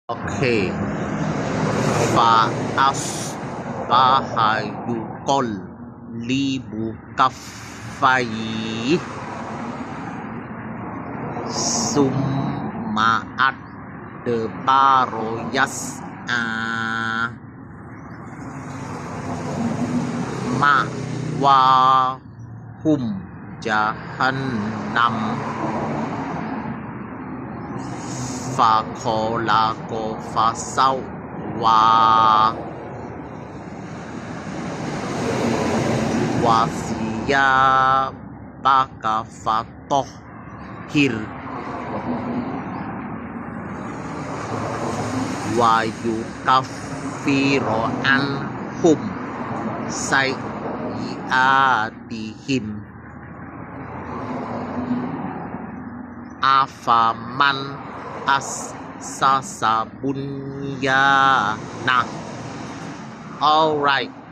Okey. Fa'asbahayuqol libu kaffai summaat debaro yas'a ma'wahum jahannam fakolako fasawa wasiyabaka fatohhir wa yukaffiru anhum sayyi'atihim afaman as-sasa bunyana. Alright.